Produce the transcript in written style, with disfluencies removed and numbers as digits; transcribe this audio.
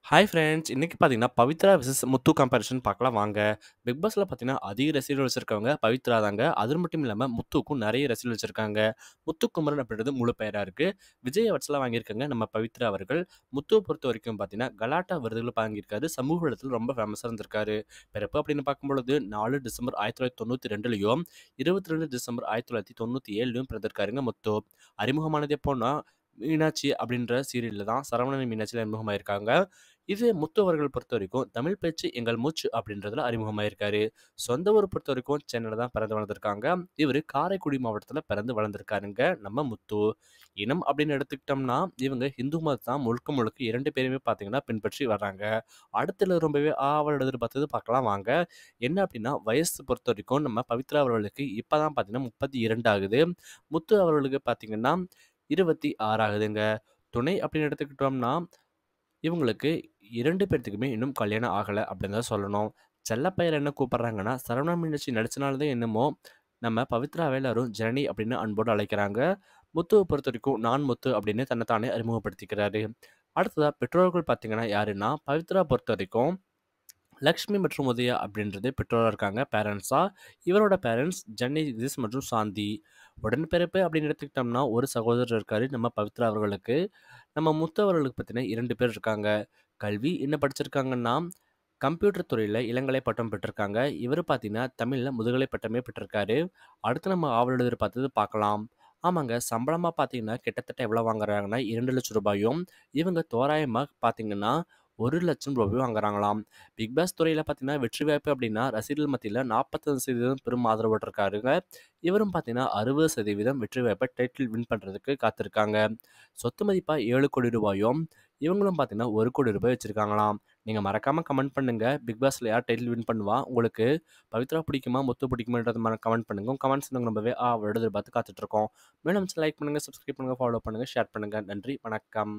Hi friends. இன்னைக்கு பார்த்தீங்கன்னா, Pavithra versus முத்து comparison பார்க்கலாம் வாங்க. பிக் பாஸ்ல பார்த்தீங்கன்னா, அதிக ரசிகர்கள் வச்சிருக்கவங்க பவித்ரா தாங்க. அது மட்டும் இல்லாம முத்துவுக்கும் நெறைய ரசிகர்கள் வச்சிருக்காங்க. முத்துக்குமரன் அப்படின்றது முழு பெயரா இருக்கு. விஜய் அவார்ட்ஸ்லாம் வாங்கியிருக்காங்க நம்ம பவித்ரா அவர்கள். முத்துவ பொறுத்தவரைக்கும் பார்த்தீங்கன்னா, கலாட்டா விருதுகள் வாங்கியிருக்காரு. சமூக வலைதளத்துல ரொம்ப ஃபேமஸா இருந்திருக்காரு. பிறப்பு அப்படின்னு பார்க்கும்பொழுது 4 டிசம்பர் 1992லயும், 22 டிசம்பர் 1997லயும் பிறந்திருக்காருங்க முத்து. அறிமுகமானது எப்போன்னா, மீனாட்சி அப்படின்ற சீரியல்ல தான் சரவணன் மீனாட்சியில அறிமுகமாயிருக்காங்க. இது முத்து அவர்கள் பொறுத்தவரைக்கும் தமிழ் பேச்சு எங்கள் மூச்சு அப்படின்றதுல அறிமுகமாயிருக்காரு. சொந்த ஊர் பொறுத்தவரைக்கும் சென்னையில தான் பிறந்து வளர்ந்துருக்காங்க. இவரு காரைக்குடி மாவட்டத்துல பிறந்து வளர்ந்துருக்காருங்க நம்ம முத்து. இனம் அப்படின்னு எடுத்துக்கிட்டோம்னா, இவங்க இந்து மதத்த தான் முழுக்க முழுக்க 2 பேருமே பார்த்தீங்கன்னா பின்பற்றி வர்றாங்க. அடுத்துல ரொம்பவே ஆவலோட எதிர்பார்த்தது பார்க்கலாம் வாங்க. என்ன அப்படின்னா, வயசு பொறுத்தவரைக்கும் நம்ம பவித்ரா அவர்களுக்கு இப்பதான் பார்த்தீங்கன்னா 32 ஆகுது. முத்து அவர்களுக்கு பார்த்தீங்கன்னா 26 ஆகுதுங்க. துணை அப்படின்னு எடுத்துக்கிட்டோம்னா, இவங்களுக்கு 2 பேத்துக்குமே இன்னும் கல்யாணம் ஆகல அப்படின்னு தான் சொல்லணும். செல்லப்பெயர் என்ன கூப்பிடுறாங்கன்னா, சரவணா மீனாட்சி நடிச்சனால தான் என்னமோ, நம்ம பவித்ராவ எல்லாரும் ஜனனி அப்படின்னு அன்போடு அழைக்கிறாங்க. முத்துவ பொறுத்தவரைக்கும் நான் முத்து அப்படின்னு தன்னை தானே அறிமுகப்படுத்திக்கிறாரு. அடுத்ததா பெற்றோர்கள் பார்த்தீங்கன்னா யாருன்னா, பவித்ரா பொறுத்தவரைக்கும் லக்ஷ்மி மற்றும் உதயா அப்படின்றது பெற்றோரா இருக்காங்க பேரண்ட்ஸா. இவரோட பேரண்ட்ஸ் ஜெனிதிஸ் மற்றும் சாந்தி. உடன்பிறப்பு அப்படின்னு எடுத்துக்கிட்டோம்னா, ஒரு சகோதரர் இருக்காரு நம்ம பவித்ரா அவர்களுக்கு. நம்ம முத்து அவர்களுக்கு பார்த்தீங்கன்னா 2 பேர் இருக்காங்க. கல்வி என்ன படிச்சிருக்காங்கன்னா, கம்ப்யூட்டர் துறையில இளங்கலை பட்டம் பெற்றிருக்காங்க. இவரு பார்த்தீங்கன்னா, தமிழ்ல முதுகலை பட்டமே பெற்றிருக்காரு. அடுத்து நம்ம ஆவலோட எதிர்பார்த்தது பார்க்கலாம். ஆமாங்க. சம்பளமா பார்த்தீங்கன்னா, கிட்டத்தட்ட எவ்வளோ வாங்குறாங்கன்னா, ரூ. 2,00,000. இவங்க தோராயமா பார்த்தீங்கன்னா, ரூ. 1,00,000 வாங்குறாங்களாம். பிக் பாஸ் துறையில பார்த்தீங்கன்னா, வெற்றி வாய்ப்பு அப்படின்னா, ரசிகர்கள் மத்தியில 45% பெரும் ஆதரவு பெற்றிருக்காருங்க. இவரும் பார்த்தீங்கன்னா, 60% வெற்றி வாய்ப்ப டைட்டில் வின் பண்றதுக்கு காத்திருக்காங்க. சொத்து மதிப்பா ரூ. 7,00,00,000யும், இவங்களும் பார்த்தீங்கன்னா, ரூ. 1,00,00,000 வச்சிருக்காங்களாம். நீங்க மறக்காம கமெண்ட் பண்ணுங்க. பிக் பாஸ்ல யார் டைட்டில் வின் பண்ணுவா? உங்களுக்கு பவித்ரா பிடிக்குமா? முத்து பிடிக்குமான்றத கமெண்ட் பண்ணுங்க. உங்க கமெண்ட்ஸ் நாங்க ரொம்பவே ஆவலோட எதிர்பார்த்து காத்துட்ருக்கோம். மேலும் லைக் பண்ணுங்க, சப்ஸ்கிரைப் பண்ணுங்க, ஃபாலோ பண்ணுங்க, ஷேர் பண்ணுங்க. நன்றி, வணக்கம்.